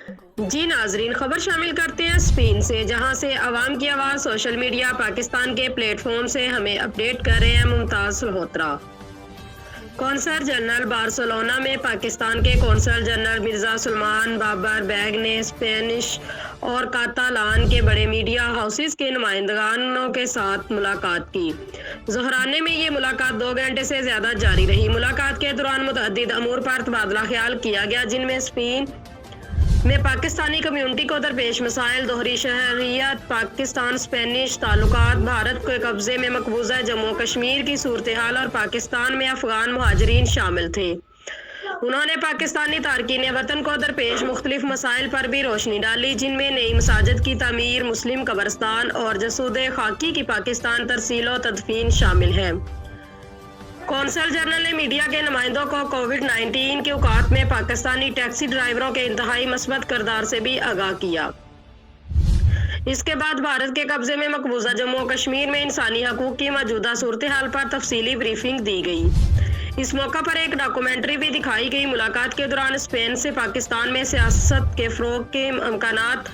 जी नाजरीन, खबर शामिल करते हैं स्पेन से, जहां से अवाम की आवाज़ सोशल मीडिया पाकिस्तान के प्लेटफॉर्म से हमें अपडेट कर रहे हैं Mumtaz Malhotra. Consul general Barcelona में पाकिस्तान के कौंसल जनरल मिर्ज़ा सलमान बाबर बेग ने स्पेनिश और कातालान के बड़े मीडिया हाउसेस के नुमाइंदगानों के साथ मुलाकात की। ज़हराने में ये मुलाकात 2 घंटे से ज़्यादा जारी रही। मुलाकात के दौरान मुतअद्दिद अमूर पर तबादला ख्याल किया गया, जिनमें स्पेन में पाकिस्तानी कम्युनिटी को दरपेश मसाइल, दोहरी शहरियत, पाकिस्तान स्पेनिश ताल्लुकात, भारत के कब्जे में मकबूजा जम्मू कश्मीर की सूरत हाल और पाकिस्तान में अफगान मुहाजिरीन शामिल थे। उन्होंने पाकिस्तानी तारकीन वतन को दरपेश मुख्तलिफ मसाइल पर भी रोशनी डाली, जिनमें नई मसाजिद की तामीर, मुस्लिम कब्रस्तान और जसूद खाकी की पाकिस्तान तरसील व तदफीन शामिल है। कौंसल जनरल ने मीडिया के नुमाइंदों को कोविड-19 के औकात में पाकिस्तानी टैक्सी ड्राइवरों के इंतहाई मस्बत किरदार से भी आगाह किया। इसके बाद भारत के कब्जे में मकबूजा जम्मू कश्मीर में इंसानी हकूक की मौजूदा सूरत हाल पर तफसीली ब्रीफिंग दी गई। इस मौका पर एक डॉक्यूमेंट्री भी दिखाई गई। मुलाकात के दौरान स्पेन से पाकिस्तान में सियासत के फ़रोग़ के इम्कानात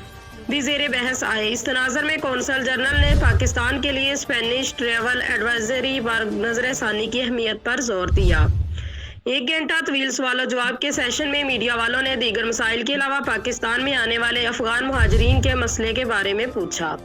भी ज़ेरे बहस आए। इस तनाज़ुर में कौंसल जनरल ने पाकिस्तान के लिए स्पेनिश ट्रैवल एडवाइजरी पर नज़र-ए-सानी की अहमियत पर जोर दिया। 1 घंटा तवील सवाल जवाब के सेशन में मीडिया वालों ने दीगर मसाइल के अलावा पाकिस्तान में आने वाले अफगान मुहाजिरीन के मसले के बारे में पूछा।